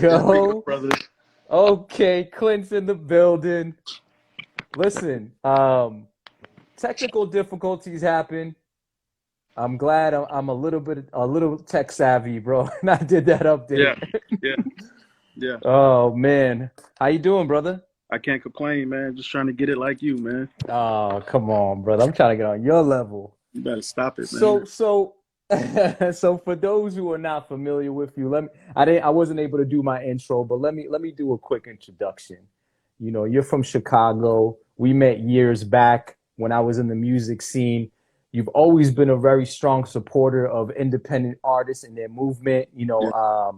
go. brother. Okay, Clint's in the building. Listen, technical difficulties happen. I'm glad I'm a little tech savvy, bro. And I did that Yeah, update. yeah, yeah. Oh man, how you doing, brother? I can't complain, man. Just trying to get it like you, man. Oh, come on, brother. I'm trying to get on your level. You better stop it, man. So so for those who are not familiar with you, I wasn't able to do my intro, but let me do a quick introduction. You know, you're from Chicago. We met years back when I was in the music scene. You've always been a very strong supporter of independent artists and their movement. Yeah,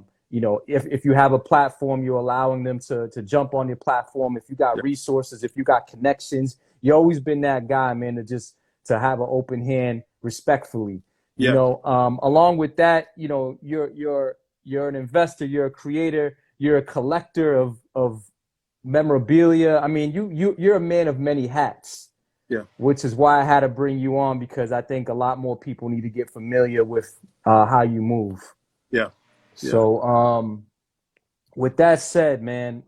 If you have a platform, you're allowing them to jump on your platform. If you got yeah, resources, if you got connections, you've always been that guy, man, to have an open hand respectfully. yeah, Along with that, you're an investor, you're a creator, you're a collector of memorabilia. I mean, you're a man of many hats, yeah, which is why I had to bring you on because I think a lot more people need to get familiar with how you move. yeah, yeah. So, with that said, man,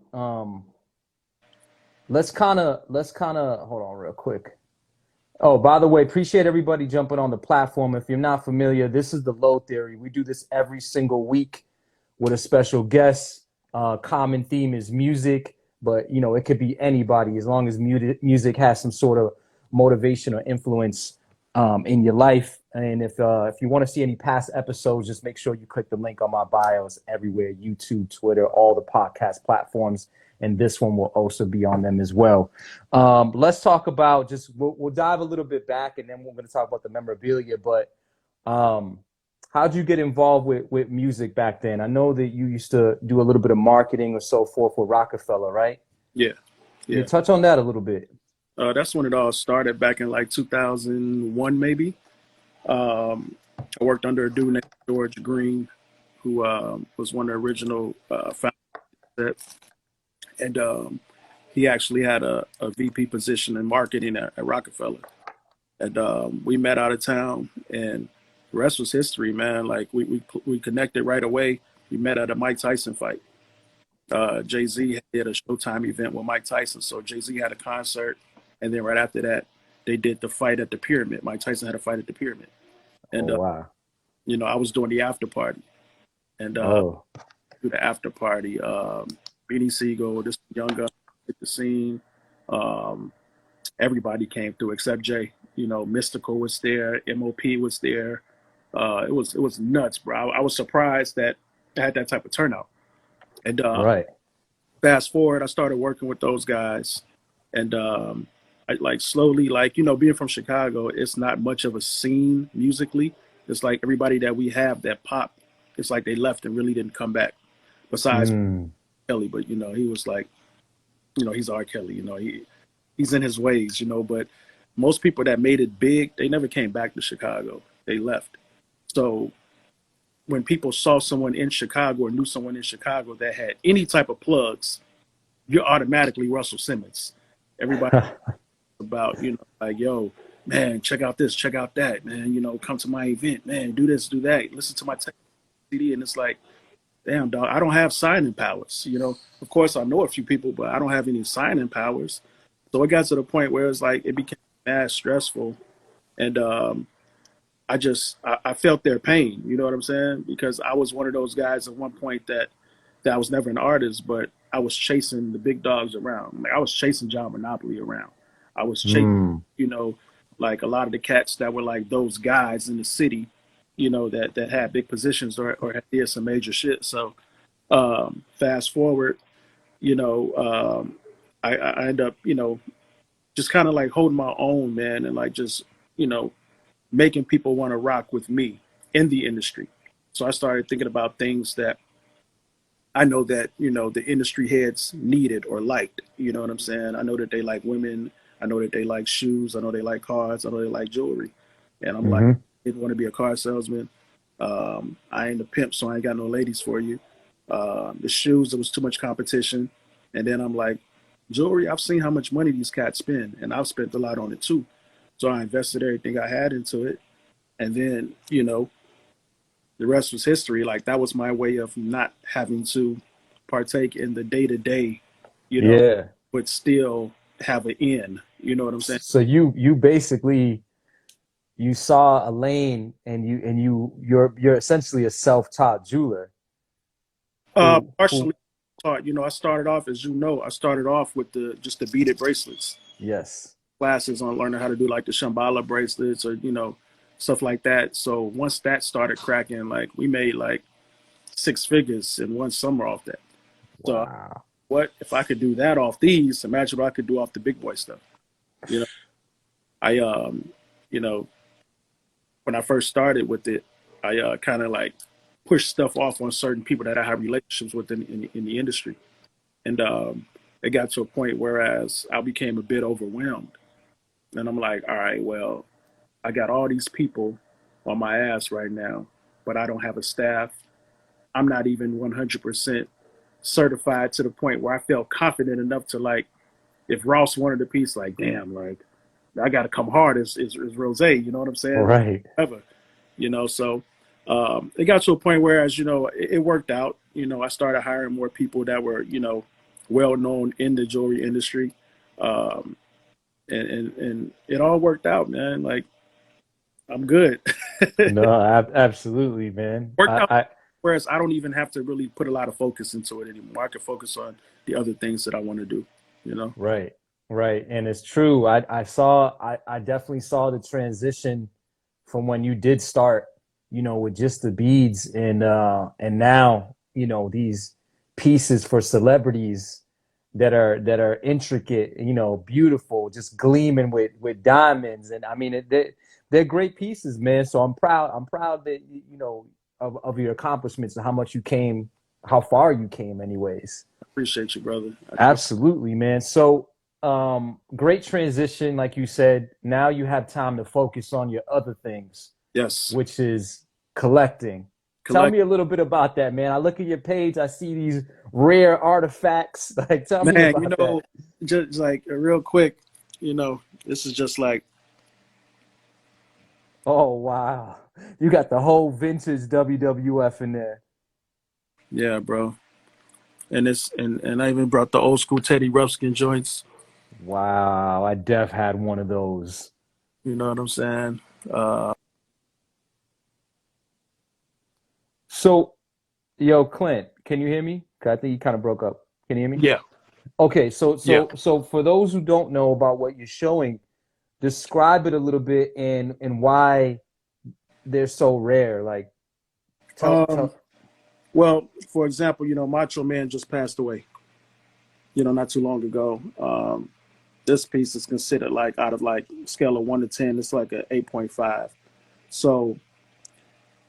let's kind of hold on real quick. Oh, by the way, appreciate everybody jumping on the platform. If you're not familiar, this is the Low Theory. We do this every single week with a special guest. Common theme is music, but it could be anybody as long as music has some sort of motivation or influence in your life. And if you want to see any past episodes, just make sure you click the link on my bios everywhere: YouTube, Twitter, all the podcast platforms, and this one will also be on them as well. Let's talk about we'll dive a little bit back, and then we're going to talk about the memorabilia. But how'd you get involved with music back then? I know that you used to do a little bit of marketing or so forth with Rockefeller, right? Yeah, Can you yeah. touch on that a little bit? That's when it all started back in like 2001, maybe. I worked under a dude named George Green, who was one of the original founders. And he actually had a VP position in marketing at Rockefeller. And we met out of town, and the rest was history, man. Like we connected right away. We met at a Mike Tyson fight. Jay-Z did a Showtime event with Mike Tyson. So Jay-Z had a concert, and then right after that, they did the fight at the Pyramid. Mike Tyson had a fight at the Pyramid. Oh And, wow. I was doing the after party. And Oh. through the after party, Beanie Siegel, this young guy hit the scene. Um, Everybody came through except Jay. Mystical was there, MOP was there. It was nuts, bro. I was surprised that I had that type of turnout. And Right. fast forward, I started working with those guys, and I like slowly, like being from Chicago, it's not much of a scene musically. It's like everybody that we have that pop, it's like they left and really didn't come back. Besides Mm. Kelly, but he was like, he's R. Kelly. He's in his ways, but most people that made it big, they never came back to Chicago. They left. So when people saw someone in Chicago or knew someone in Chicago that had any type of plugs, you're automatically Russell Simmons. Everybody about, like, yo, man, check out this, check out that, man, come to my event, man, do this, do that, listen to my CD. And it's like, damn, dog, I don't have signing powers. Of course, I know a few people, but I don't have any signing powers. So it got to the point where it's like it became mad stressful. And I felt their pain, you know what I'm saying? Because I was one of those guys at one point that I was never an artist, but I was chasing the big dogs around. Like I was chasing John Monopoly around. I was chasing, Mm. like a lot of the cats that were like those guys in the city, that had big positions or had did some major shit. So fast forward, I end up, just kind of like holding my own, man, and like just, making people want to rock with me in the industry. So I started thinking about things that I know that, the industry heads needed or liked. You know what I'm saying? I know that they like women. I know that they like shoes. I know they like cars. I know they like jewelry. And I'm like, Mm-hmm. didn't want to be a car salesman. I ain't a pimp, so I ain't got no ladies for you. The shoes, there was too much competition. And then I'm like, jewelry, I've seen how much money these cats spend, and I've spent a lot on it too. So I invested everything I had into it. And then, the rest was history. Like that was my way of not having to partake in the day to day, Yeah. but still have an end. You know what I'm saying? So you basically you saw a lane and you're essentially a self-taught jeweler who Partially taught. I started off, as I started off with just the beaded bracelets. yes. Classes on learning how to do like the Shambhala bracelets or stuff like that. So once that started cracking, like we made like 6 figures in one summer off that. So Wow. what if I could do that off these? Imagine what I could do off the big boy stuff. You know, I you know, when I first started with it, I kind of like pushed stuff off on certain people that I have relationships with in the industry, and it got to a point whereas I became a bit overwhelmed, and I'm like, all right, well, I got all these people on my ass right now, but I don't have a staff. I'm not even 100% certified to the point where I felt confident enough to like, if Ross wanted a piece, like, damn, like I got to come hard as Rose, you know what I'm saying? Like, Right. ever, so it got to a point where, as it worked out. I started hiring more people that were, well known in the jewelry industry, um, and it all worked out, man. Like I'm good. No, absolutely, man. Worked out. I Whereas I don't even have to really put a lot of focus into it anymore. I can focus on the other things that I want to do. right. Right. And it's true. I definitely saw the transition from when you did start, with just the beads and now, these pieces for celebrities that are intricate, beautiful, just gleaming with diamonds. And I mean, they're great pieces, man. So I'm proud that, of your accomplishments and how far you came anyways. I appreciate you, brother. Absolutely, man. So, great transition, like you said. Now you have time to focus on your other things, Yes. which is collecting. Tell me a little bit about that, man. I look at your page, I see these rare artifacts. Like, tell me Man, about that. just like real quick, this is just like, Oh, wow. You got the whole vintage WWF in there. yeah, bro. And and I even brought the old school Teddy Ruxpin joints. Wow, I def had one of those. You know what I'm saying? Uh, So, yo, Clint, can you hear me? 'Cause I think you kind of broke up. Can you hear me? yeah, Okay, so yeah. so so for those who don't know about what you're showing, describe it a little bit and why they're so rare. Like Um, tell well, for example, Macho Man just passed away, not too long ago. This piece is considered like out of like scale of 1 to 10, it's like a 8.5. So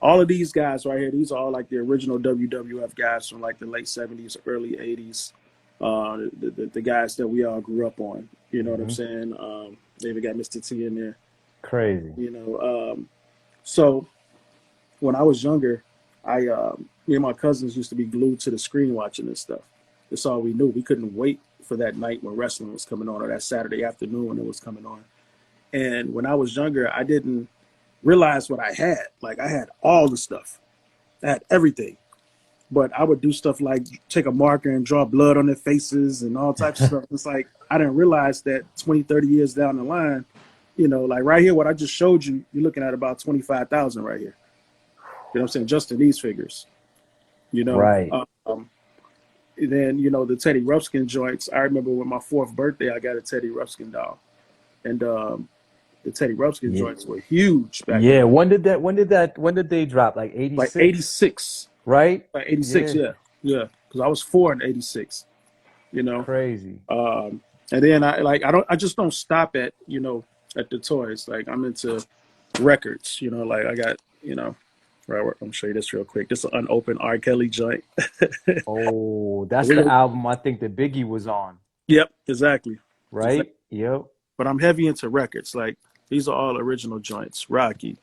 all of these guys right here, these are all like the original WWF guys from like the late 70s, early 80s. The guys that we all grew up on. You know what I'm Mhm. saying? They even got Mr. T in there. Crazy. So when I was younger, me and my cousins used to be glued to the screen watching this stuff. That's all we knew. We couldn't wait for that night when wrestling was coming on, or that Saturday afternoon when it was coming on. And when I was younger, I didn't realize what I had. Like I had all the stuff. I had everything. But I would do stuff like take a marker and draw blood on their faces and all types of stuff. It's like I didn't realize that 20, 30 years down the line, like right here, what I just showed you, you're looking at about 25,000 right here. You know what I'm saying? Just in these figures, you know. Right. Then, the Teddy Ruxpin joints. I remember when my 4th birthday, I got a Teddy Ruxpin doll. And the Teddy Ruxpin Yeah. joints were huge back then. Yeah. When did they drop? Like Like 86? 86. Right? Like 86, Yeah. yeah. Yeah. Because I was 4 in 86, you know. Crazy. And then I just don't stop at the toys. Like I'm into records, like I got, right, I'm gonna show you this real quick. This is an unopened R. Kelly joint. Oh, that's the album I think that Biggie was on. Yep, exactly. Right? Yep. But I'm heavy into records. Like these are all original joints. Rocky.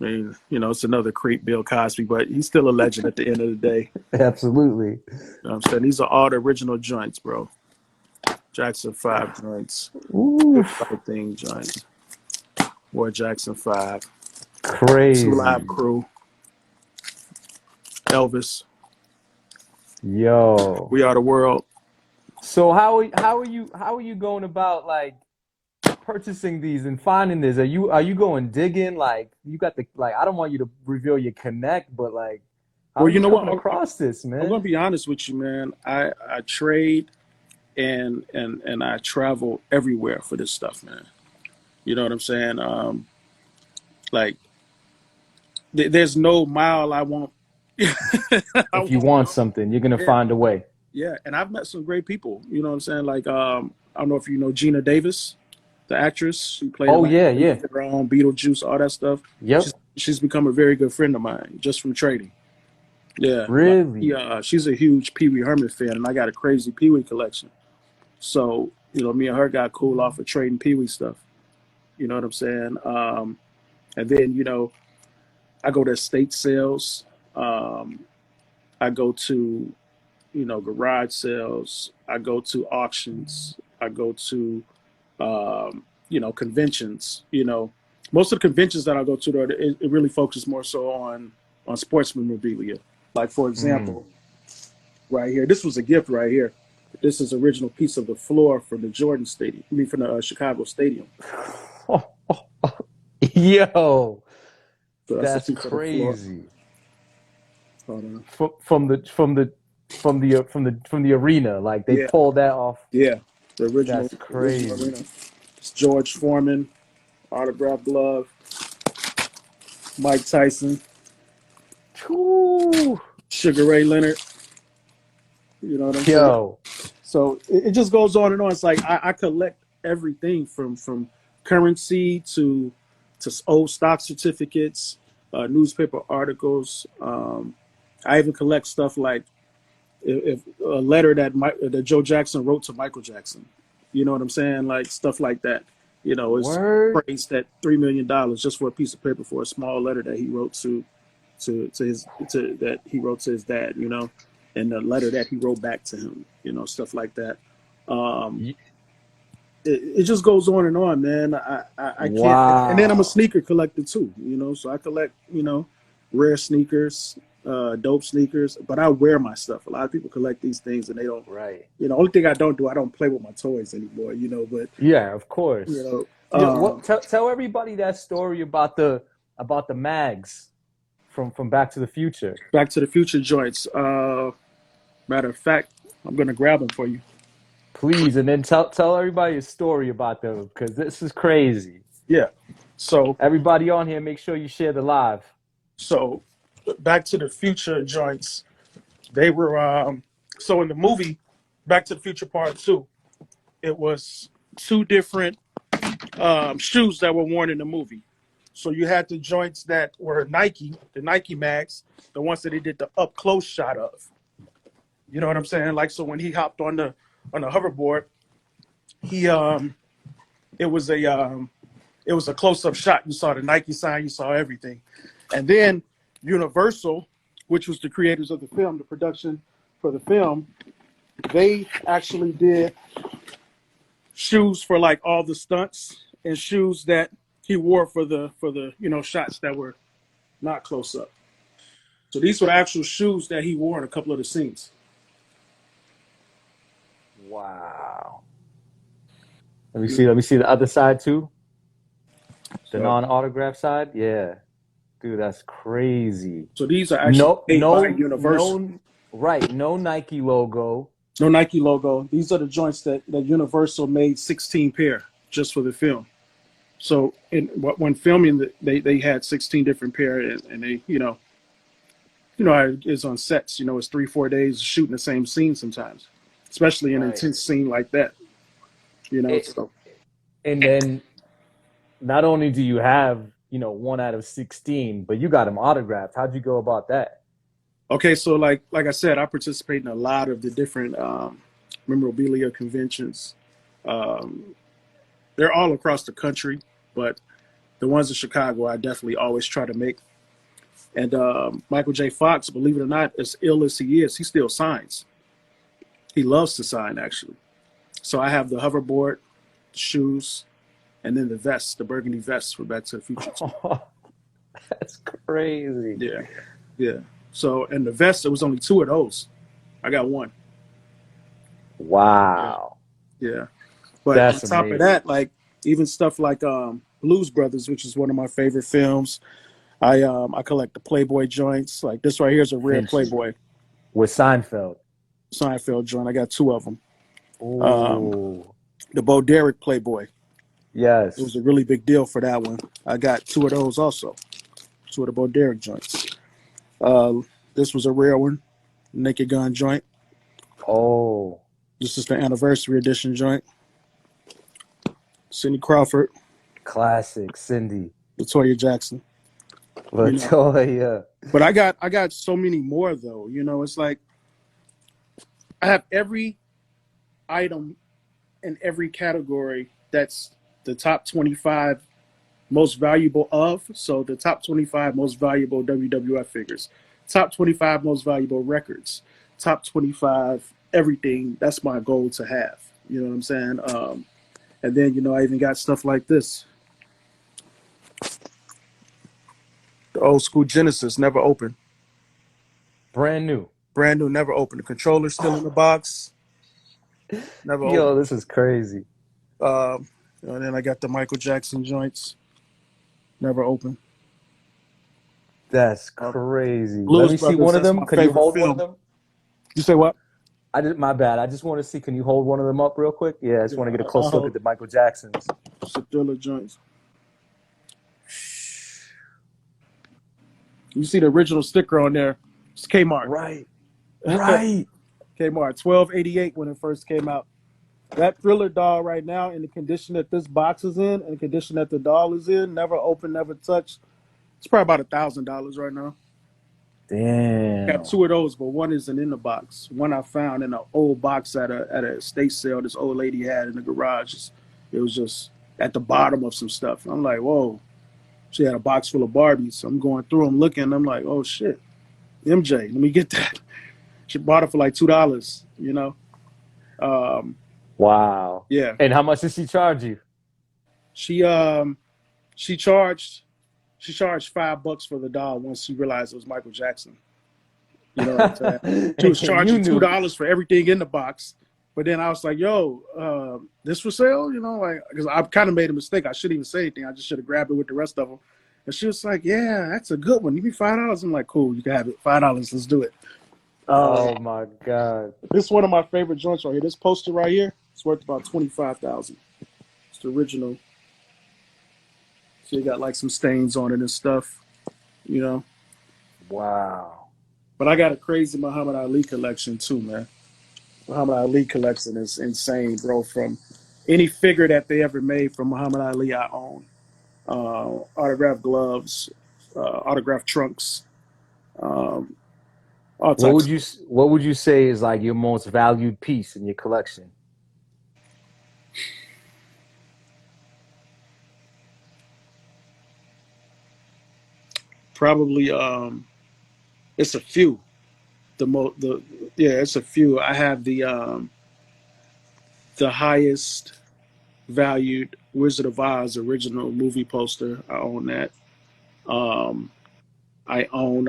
I mean, it's another creep, Bill Cosby, but he's still a legend at the end of the day. Absolutely. You know what I'm saying? These are all the original joints, bro. Jackson 5 joints. Oof. Thing joints. Boy Jackson 5. Crazy. Live Crew. Elvis. Yo. We are the world. So how are you going about like purchasing these and finding this? Are you going digging? Like you got the like I don't want you to reveal your connect, but like how Well, are you you know what? coming across this, I'm gonna man? be honest with you, man. I trade and I travel everywhere for this stuff, man. You know what I'm saying? Like there's no mile I won't. I If you won't want go. something, you're gonna Yeah, find a way. yeah. And I've met some great people. You know what I'm saying? Like I don't know if you know Gina Davis, the actress. She played in Oh like yeah, yeah. Beetlejuice, all that stuff. Yep. She's become a very good friend of mine just from trading. Yeah, like Really? she's a huge Pee Wee Herman fan, and I got a crazy Pee Wee collection. So me and her got cool off of trading Pee Wee stuff. You know what I'm saying? And then I go to estate sales. Um, I go to garage sales. I go to auctions. I go to conventions. Most of the conventions that I go to, though, it really focuses more so on sports memorabilia. Like for Mm. example, right here, this was a gift right here. This is original piece of the floor from the Jordan Stadium. I mean, from the Chicago Stadium. Yo, So that's a that's piece of the floor. crazy. Hold on. From the arena, like they Yeah, pulled that off. yeah. That's The original crazy. arena. It's George Foreman, autographed glove, Mike Tyson, Whew. Sugar Ray Leonard. You know what I'm saying? Yo, So it just goes on and on. It's like I collect everything from currency to old stock certificates, newspaper articles. I even collect stuff like if a letter that Joe Jackson wrote to Michael Jackson. You know what I'm saying? Like stuff like that. Is word. praised at $3 million just for a piece of paper for a small letter that he wrote that he wrote to his dad. And the letter that he wrote back to him. Stuff like that. Um, Y- it just goes on and on, man. I can't. And then I'm a Wow. sneaker collector too. So I collect rare sneakers, dope sneakers, but I wear my stuff. A lot of people collect these things and they don't. Right. Only thing I don't do, I don't play with my toys anymore. But Yeah, of you course. know, Yeah, what tell everybody that story about the mags from Back to the Future. Back to the Future joints. Matter of fact, I'm gonna grab them for you. Please, and then tell everybody a story about them because this is crazy. Yeah. So Everybody on here, make sure you share the live. so Back to the Future joints. They were so in the movie Back to the Future Part 2, it was two different shoes that were worn in the movie. So you had the joints that were Nike, the Nike Mags, the ones that they did the up close shot of. You know what I'm saying? Like so when he hopped on the hoverboard, he it was a it was a close up shot. You saw the Nike sign, you saw everything. And then Universal, which was the creators of the film, the production for the film, they actually did shoes for like all the stunts and shoes that he wore for the shots that were not close up. So these were the actual shoes that he wore in a couple of the scenes. Wow. Let me see the other side too. The So non-autograph side. Yeah. Dude, that's crazy. so these are actually No, made by no, Universal. no, right. No Nike logo. No Nike logo. These are the joints that Universal made 16 pair just for the film. So when filming, they had 16 different pair, and they it's on sets. It's 3-4 days shooting the same scene sometimes, especially an Right. intense scene like that. It, So and then not only do you have, one out of 16, but you got them autographed. How'd you go about that? okay, so like I said, I participate in a lot of the different memorabilia conventions. Um, they're all across the country, but the ones in Chicago, I definitely always try to make. And Michael J. Fox, believe it or not, as ill as he is, he still signs. He loves to sign, actually. So I have the hoverboard, the shoes, and then the vest, the burgundy vest for Back to the Future. That's crazy. Yeah, yeah. So, and the vest, there was only two of those. I got one. Yeah. Wow. Yeah. But on That's top of amazing. that, like even stuff like Blues Brothers, which is one of my favorite films. I collect the Playboy joints. Like this right here is a rare Vintage. Playboy With Seinfeld. Seinfeld joint. I got two of them. Um, Ooh. the Bo Derek Playboy. It was Yes. a really big deal for that one. I got two of those also. Two of the Bo Derek joints. Uh, this was a rare one. Naked Gun joint. Oh. This is the anniversary edition joint. Cindy Crawford, Classic. Cindy. Latoya Jackson. You know. Latoya. But I got so many more though. You know, it's like I have every item in every category that's the top 25 most valuable of. So the top 25 most valuable WWF figures, top 25 most valuable records, top 25 everything. That's my goal to have. You know what I'm saying? And then, you know, I even got stuff like this. The old school Genesis, never opened. Brand new. Brand new, never opened. The controller's still in the box, never Yo, opened. this is crazy. Um, and then I got the Michael Jackson joints, never opened. That's Uh, crazy. Let Blues me see Brothers, one of that's them. my Can you favorite hold one of film. them? You say what? My bad. I just want to see. Can you hold one of them up real quick? Yeah, I just want Yeah, to get a I'll close look at hold the Michael Jacksons. some Thriller joints. You see the original sticker on there. It's Kmart. Right. Right. Kmart, 1288 when it first came out. That Thriller doll right now, in the condition that this box is in, and the condition that the doll is in, never opened, never touched. It's probably about $1,000 right now. Got Damn. two of those, but one isn't in the box. One I found in an old box at a estate sale this old lady had in the garage. It was just at the bottom of some stuff. I'm like, whoa. She had a box full of Barbies. I'm going through them looking. I'm like, oh shit, MJ, let me get that. She bought it for like $2. You know. Um, Wow. yeah. And how much did she charge you? She um she charged $5 for the doll once she realized it was Michael Jackson. You know what I'm saying? She was And you charging two knew. dollars for everything in the box. But then I was like, yo, this for sale? You know, like, because I kind of made a mistake. I shouldn't even say anything. I just should have grabbed it with the rest of them. And she was like, yeah, that's a good one. Give me $5. I'm like, cool, you can have it. $5. Let's do it. Oh my God. This is one of my favorite joints right here. This poster right here, it's worth about 25,000. It's the original. So you got like some stains on it and stuff, you know. Wow. But I got a crazy Muhammad Ali collection too, man. Muhammad Ali collection is insane, bro. From any figure that they ever made from Muhammad Ali, I own. Autographed gloves, autographed trunks, um, all What types would of you stuff. What would you say is like your most valued piece in your collection? Probably, it's a few. Yeah, it's a few. I have the highest valued Wizard of Oz original movie poster. I own that. Um, I own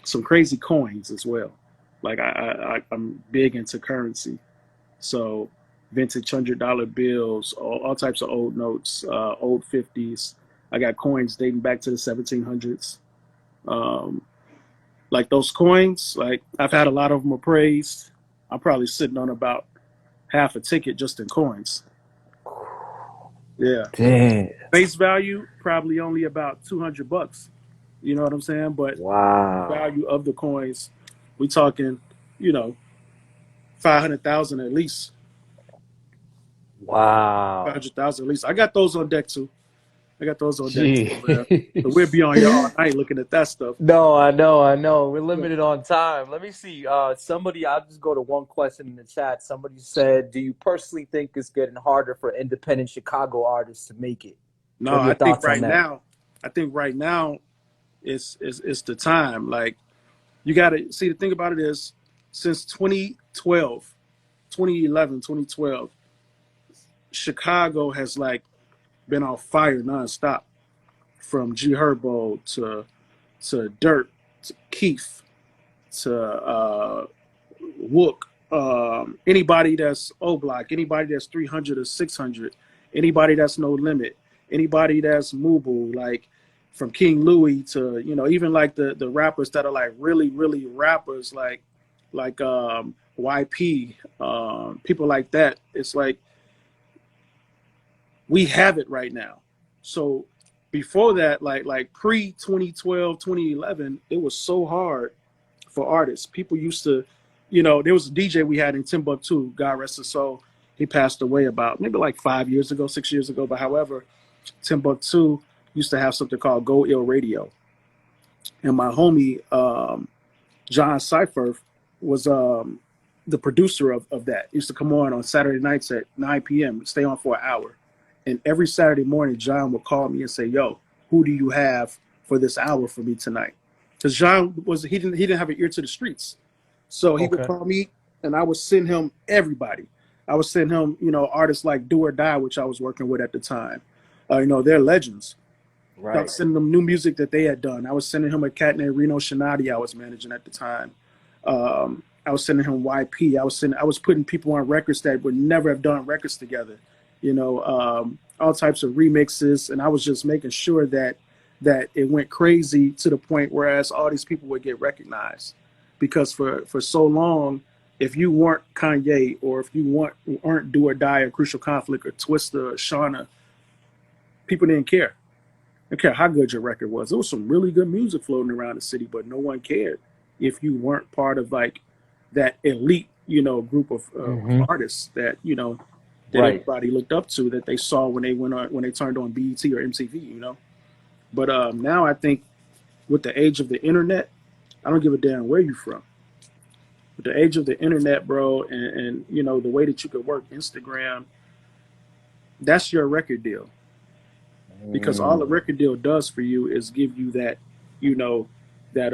some crazy coins as well. Like I'm big into currency, so vintage $100 bills, all types of old notes, old 50s. I got coins dating back to the 1700s. Um, like those coins, like I've had a lot of them appraised. I'm probably sitting on about half a ticket just in coins. Yeah, Damn. face value probably only about $200. You know what I'm saying? But Wow. value of the coins, we talking, you know, 500,000 at least. Five Wow. hundred thousand at least. I got those on deck too. I got those on deck too, man. But we'll Jeez. be on here all night looking at that stuff. No, I know. We're Yeah. limited on time. Let me see. Somebody, I'll just go to one question in the chat. Somebody said, "Do you personally think it's getting harder for independent Chicago artists to make it?" No, What are your thoughts on that? I think right now it's the time. Like you gotta see the thing about it is since 2012, 2011, 2012, Chicago has like been on fire nonstop. From G Herbo to Dirt to Keith. to Wook, anybody that's O Block, anybody that's 300 or 600, anybody that's No Limit, anybody that's Mubu, like from King Louis to, you know, even like the rappers that are like really, really rappers like YP, people like that. It's like we have it right now. So before that, like pre 2012, 2011, it was so hard for artists. People used to, you know, there was a DJ we had in Timbuktu, God rest his soul. He passed away about maybe like 5 years ago, 6 years ago. But however, Timbuktu used to have something called Go Ill Radio. And my homie, John Cypher, was the producer of that. He used to come on Saturday nights at 9 p.m., stay on for an hour. And every Saturday morning, John would call me and say, yo, who do you have for this hour for me tonight? Because John he didn't have an ear to the streets. So he would call me and I would send him everybody. I would send him, you know, artists like Do or Die, which I was working with at the time. You know, they're legends. Right. I was sending them new music that they had done. I was sending him a cat named Reno Shinati I was managing at the time. I was sending him YP. I was putting people on records that would never have done records together. You know, all types of remixes, and I was just making sure that it went crazy to the point whereas all these people would get recognized, because for so long, if you weren't Kanye or if you weren't Do or Die or Crucial Conflict or Twista or Shauna, people didn't care. They didn't care how good your record was. There was some really good music floating around the city, but no one cared if you weren't part of like that elite, you know, group of artists that, you know, that everybody looked up to, that they saw when they turned on BET or MTV, you know. But now I think with the age of the internet, I don't give a damn where you're from. With the age of the internet, bro, and you know, the way that you could work Instagram, that's your record deal. Because all the record deal does for you is give you that, you know, that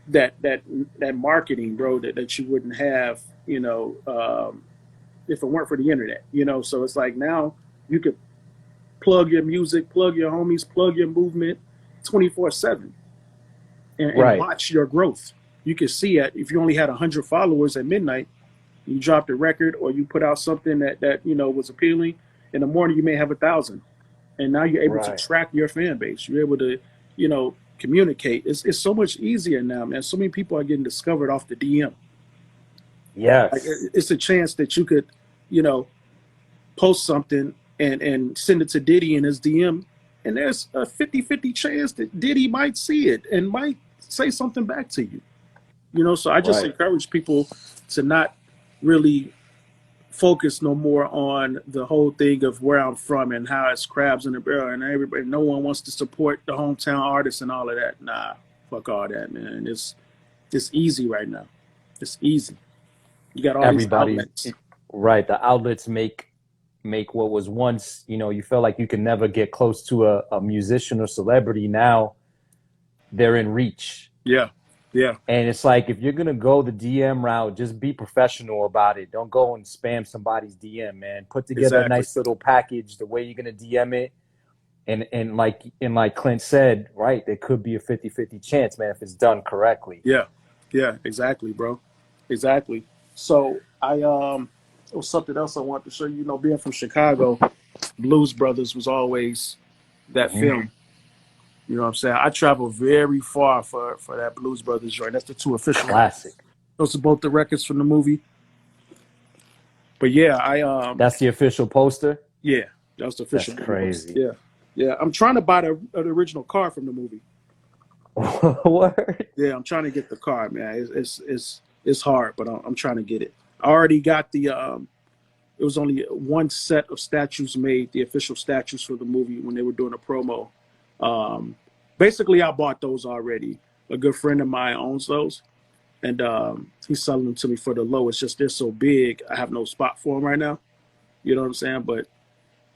that marketing, bro, that you wouldn't have, you know, if it weren't for the internet, you know. So it's like now you could plug your music, plug your homies, plug your movement 24/7 and watch your growth. You can see it if you only had 100 followers at midnight, you dropped a record or you put out something that you know was appealing. In the morning, you may have 1,000, and now you're able to track your fan base. You're able to, you know, communicate. It's so much easier now, man. So many people are getting discovered off the DM. Yes. Like, it's a chance that you could, you know, post something and send it to Diddy in his DM, and there's a 50-50 chance that Diddy might see it and might say something back to you. You know, so I just encourage people to not really focus no more on the whole thing of where I'm from and how it's crabs in the barrel and everybody, no one wants to support the hometown artists and all of that. Nah, fuck all that, man. It's easy right now. It's easy. You got all these outlets. Right. The outlets make what was once, you know, you felt like you could never get close to a musician or celebrity. Now they're in reach. Yeah. Yeah. And it's like, if you're going to go the DM route, just be professional about it. Don't go and spam somebody's DM, man. Put together a nice little package, the way you're going to DM it. And like Clint said, right, there could be a 50-50 chance, man, if it's done correctly. Yeah. Yeah, exactly, bro. Exactly. So it was something else I wanted to show you. You know, being from Chicago, Blues Brothers was always that film. You know what I'm saying? I traveled very far for that Blues Brothers joint. That's the two official classic. Those are both the records from the movie. But yeah, that's the official poster? Yeah, that was the official. That's crazy. Poster. Yeah. Yeah. I'm trying to buy the original car from the movie. What? Yeah, I'm trying to get the car, man. It's hard, but I'm trying to get it. I already got the it was only one set of statues made, the official statues for the movie when they were doing a promo. Basically, I bought those already. A good friend of mine owns those, and he's selling them to me for the low. It's just they're so big, I have no spot for them right now. You know what I'm saying? But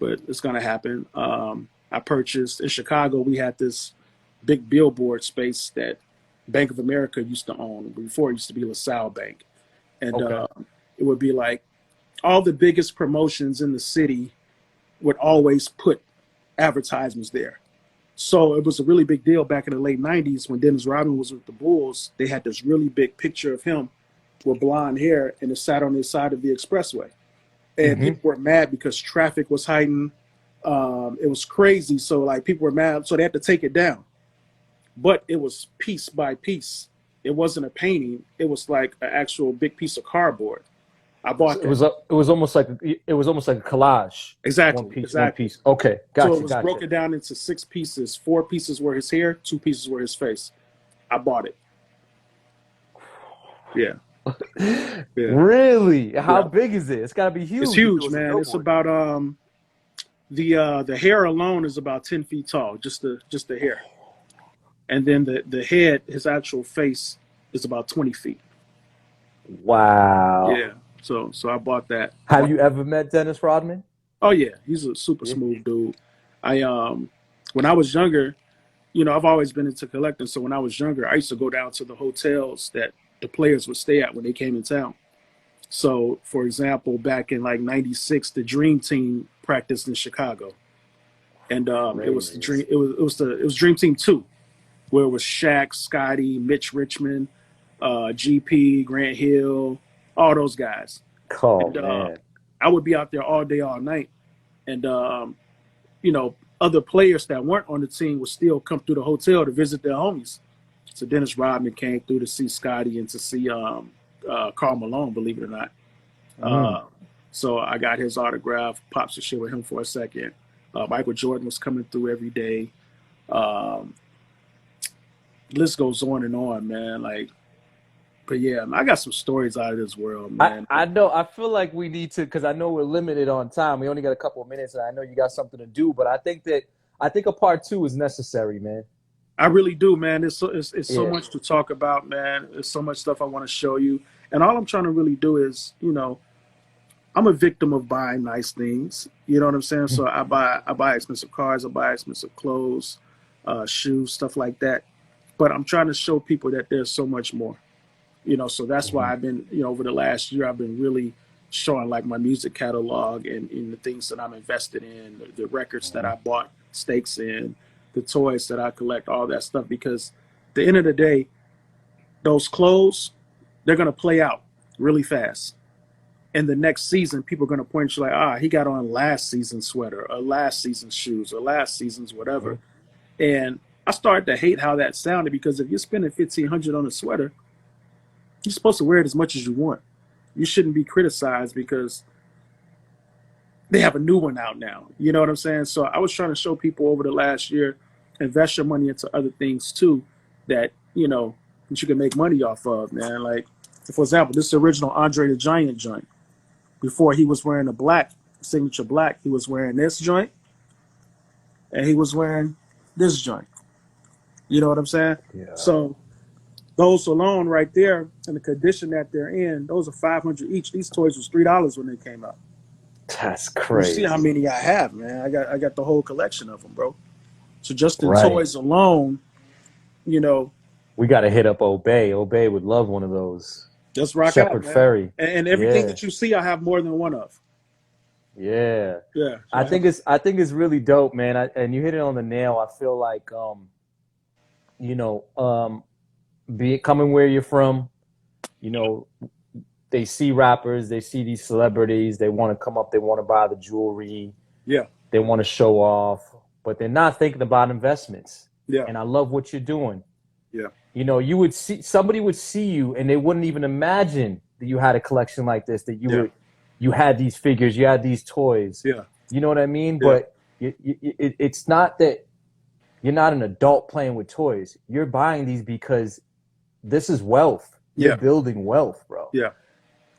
it's gonna happen. I purchased in Chicago. We had this big billboard space that Bank of America used to own. Before it used to be LaSalle Bank, and it would be like all the biggest promotions in the city would always put advertisements there. So it was a really big deal back in the late 90s when Dennis Rodman was with the Bulls. They had this really big picture of him with blonde hair, and it sat on the side of the expressway. And Mm-hmm. people were mad because traffic was heightened. It was crazy. So like people were mad. So they had to take it down. But it was piece by piece. It wasn't a painting. It was like an actual big piece of cardboard. I bought that. It was almost like a collage. Exactly. One Exactly. piece. Okay, So gotcha, it was gotcha. broken down into 6 pieces. 4 pieces were his hair, 2 pieces were his face. I bought it. Yeah. Yeah. Really? How Yeah. big is it? It's got to be huge. It's if it huge, was a man. It's billboard. about the hair alone is about 10 feet tall, just the hair. And then the head, his actual face, is about 20 feet. Wow. Yeah. So I bought that. Have you ever met Dennis Rodman? Oh yeah, he's a super Yeah. smooth dude. I when I was younger, you know, I've always been into collecting. So when I was younger, I used to go down to the hotels that the players would stay at when they came in town. So, for example, back in like '96, the Dream Team practiced in Chicago, and it was the Dream. It was Dream Team 2, where it was Shaq, Scotty, Mitch Richmond, GP, Grant Hill, all those guys. Oh, And man. I would be out there all day, all night, and you know, other players that weren't on the team would still come through the hotel to visit their homies. So Dennis Rodman came through to see Scotty and to see Karl Malone, believe it or not. So I got his autograph, popped some shit with him for a second. Michael Jordan was coming through every day. List goes on, man. Like, but yeah, I got some stories out of this world, man. I know. I feel like we need to, because I know we're limited on time. We only got a couple of minutes, and I know you got something to do. But I think a part 2 is necessary, man. I really do, man. It's so Yeah. much to talk about, man. There's so much stuff I want to show you, and all I'm trying to really do is, you know, I'm a victim of buying nice things. You know what I'm saying? So I buy expensive cars, I buy expensive clothes, shoes, stuff like that. But I'm trying to show people that there's so much more. You know, so that's why I've been, you know, over the last year, I've been really showing like my music catalog and the things that I'm invested in, the records that I bought stakes in, the toys that I collect, all that stuff. Because at the end of the day, those clothes, they're going to play out really fast. And the next season, people are going to point you like, he got on last season's sweater or last season's shoes or last season's whatever. And I started to hate how that sounded, because if you're spending $1,500 on a sweater, you're supposed to wear it as much as you want. You shouldn't be criticized because they have a new one out now. You know what I'm saying? So I was trying to show people over the last year, invest your money into other things too, that, you know, that you can make money off of, man. Like, for example, this is the original Andre the Giant joint. Before he was wearing a black, signature black, he was wearing this joint, and he was wearing this joint. You know what I'm saying? Yeah. So those alone right there, and the condition that they're in, those are $500 each. These toys was $3 when they came out. That's You crazy. see how many I have, man. I got the whole collection of them, bro. So just the Right. toys alone, you know, We got to hit up Obey. Obey would love one of those. just rock Shepherd out, man. Ferry. And everything Yeah. that you see, I have more than one of. Yeah. Yeah. So I think it's really dope, man. And you hit it on the nail. I feel like, you know, coming where you're from, you know, they see rappers, they see these celebrities, they want to come up, they want to buy the jewelry, yeah. they want to show off, but they're not thinking about investments. Yeah. And I love what you're doing. Yeah. You know, somebody would see you and they wouldn't even imagine that you had a collection like this, that you had these figures, you had these toys. Yeah. You know what I mean? Yeah. But it's not that you're not an adult playing with toys. You're buying these because this is wealth. You're building wealth, bro. Yeah.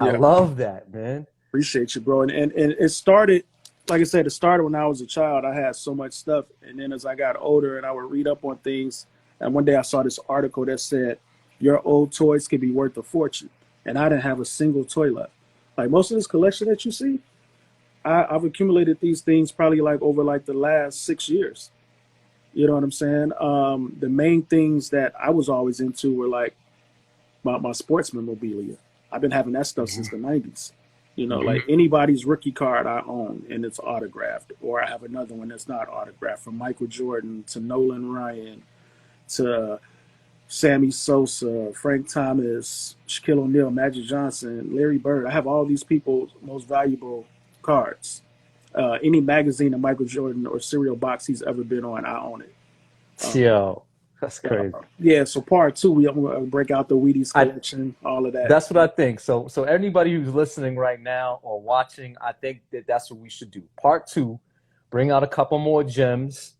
I love that, man. Appreciate you, bro. And it started, like I said, it started when I was a child. I had so much stuff. And then as I got older and I would read up on things, and one day I saw this article that said, your old toys could be worth a fortune. And I didn't have a single toy left. Like most of this collection that you see, I've accumulated these things probably like over like the last 6 years. You know what I'm saying? The main things that I was always into were like my sports memorabilia. I've been having that stuff since the 90s. You know, like anybody's rookie card I own and it's autographed, or I have another one that's not autographed, from Michael Jordan to Nolan Ryan to Sammy Sosa, Frank Thomas, Shaquille O'Neal, Magic Johnson, Larry Bird. I have all these people's most valuable cards. Any magazine of Michael Jordan or cereal box he's ever been on, I own it. Yo, that's crazy. Yeah, so part two, we're going to break out the Wheaties collection, all of that. That's what I think. So anybody who's listening right now or watching, I think that's what we should do. Part two, bring out a couple more gems,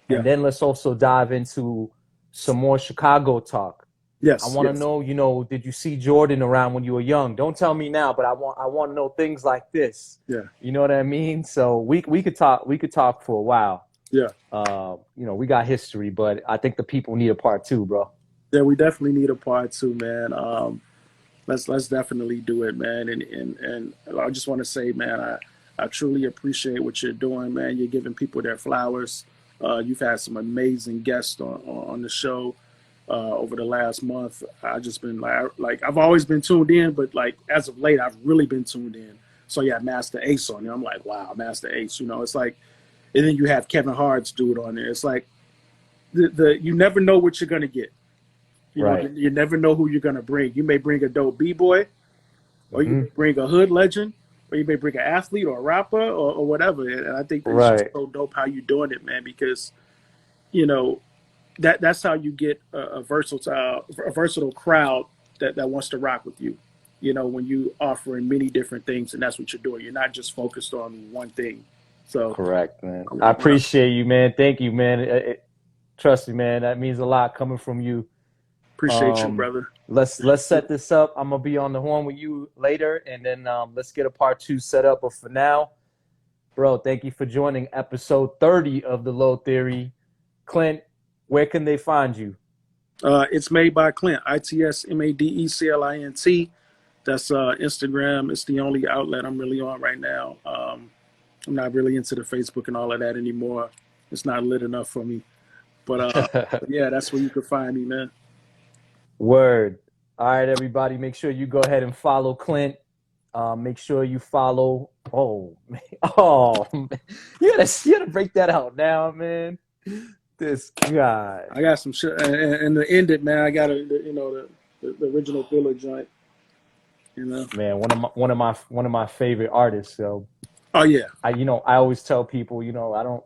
and then let's also dive into some more Chicago talk. Yes. I want to know, you know, did you see Jordan around when you were young? Don't tell me now, but I want to know things like this. Yeah. You know what I mean? So we could talk for a while. Yeah. You know, we got history, but I think the people need a part two, bro. Yeah, we definitely need a part two, man. Let's definitely do it, man. And I just want to say, man, I truly appreciate what you're doing, man. You're giving people their flowers. You've had some amazing guests on the show over the last month. I just been like I've always been tuned in, but like as of late, I've really been tuned in. So yeah, Master Ace on there. I'm like, wow, Master Ace. You know, it's like, and then you have Kevin Hart's dude on there. It's like you never know what you're gonna get. You know, you never know who you're gonna bring. You may bring a dope b-boy, or you may bring a hood legend, or you may bring an athlete or a rapper or whatever. And I think that's just so dope how you're doing it, man, because, you know, that's how you get a versatile crowd that wants to rock with you. You know, when you offering many different things, and that's what you're doing. You're not just focused on one thing. So correct, man. I appreciate you, man. Thank you, man. Trust me, man. That means a lot coming from you. Appreciate you, brother. Let's set this up. I'm gonna be on the horn with you later, and then let's get a part two set up. But for now, bro, thank you for joining episode 30 of the Low Theory. Clint, where can they find you? It's made by Clint. ITSMADECLINT. That's Instagram. It's the only outlet I'm really on right now. I'm not really into the Facebook and all of that anymore. It's not lit enough for me. But yeah, that's where you can find me, man. Word. All right, everybody, make sure you go ahead and follow Clint. Make sure you follow. Oh, man. You gotta break that out now, man. This guy. I got some shit, and to end it, man, I got the original Thriller joint. You know, man, one of my favorite artists. So, oh yeah, I always tell people, I don't,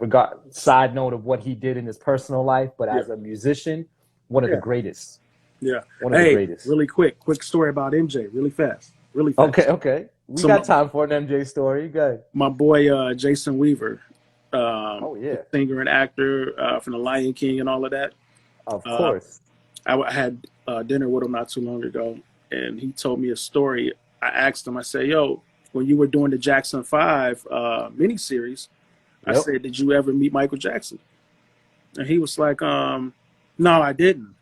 regard side note of what he did in his personal life, but as a musician, one of the greatest. Yeah, one of the greatest. Really quick story about MJ, really fast. Okay. We got time for an MJ story. Good. My boy Jason Weaver, singer and actor from The Lion King and all of that. Of course. I had dinner with him not too long ago, and he told me a story. I asked him, I said, yo, when you were doing the Jackson 5 miniseries, I said, did you ever meet Michael Jackson? And he was like, no, I didn't.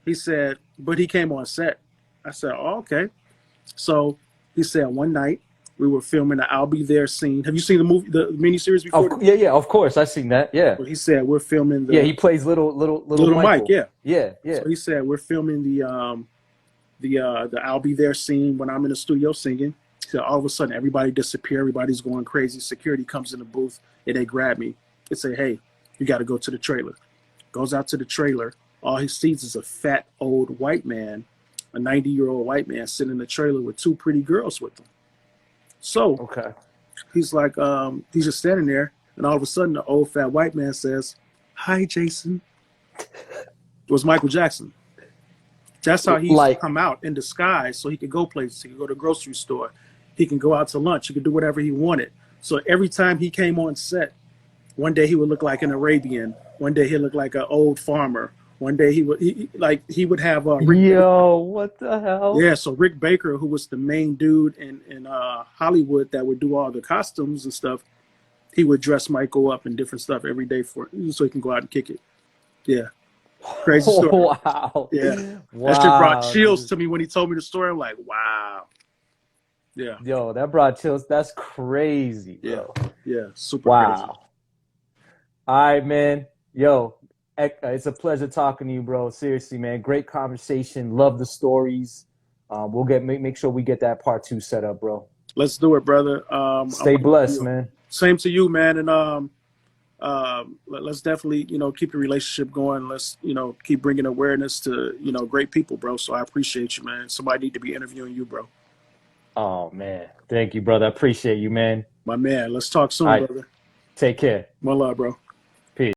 He said, but he came on set. I said, oh, okay. So he said one night we were filming the I'll Be There scene. Have you seen the miniseries before? Yeah, of course. I've seen that, yeah. But he said, we're filming he plays little Mike, yeah. So he said, we're filming the I'll Be There scene when I'm in the studio singing. He said, all of a sudden, everybody disappear. Everybody's going crazy. Security comes in the booth, and they grab me. They say, hey, you got to go to the trailer. Goes out to the trailer. All he sees is a fat, old white man, a 90-year-old white man sitting in the trailer with two pretty girls with him. So he's like, he's just standing there, and all of a sudden, the old fat white man says, hi, Jason. It was Michael Jackson. That's how he come out in disguise so he could go places. He could go to the grocery store. He can go out to lunch. He could do whatever he wanted. So every time he came on set, one day he would look like an Arabian. One day he'd look like an old farmer. One day he would have Yo, what the hell? Yeah, so Rick Baker, who was the main dude in Hollywood that would do all the costumes and stuff, he would dress Michael up in different stuff every day so he can go out and kick it. Yeah. Crazy story. Wow. Yeah. Wow. That shit brought chills to me when he told me the story. I'm like, wow. Yeah. Yo, that brought chills. That's crazy, bro. Yeah. Super crazy. All right, man. Yo, it's a pleasure talking to you, bro. Seriously, man. Great conversation. Love the stories. We'll make sure we get that part 2 set up, bro. Let's do it, brother. Stay blessed, man. Same to you, man. And let's definitely, keep the relationship going. Let's, keep bringing awareness to, great people, bro. So I appreciate you, man. Somebody need to be interviewing you, bro. Oh, man. Thank you, brother. I appreciate you, man. My man. Let's talk soon, All right. brother. Take care. One love, bro.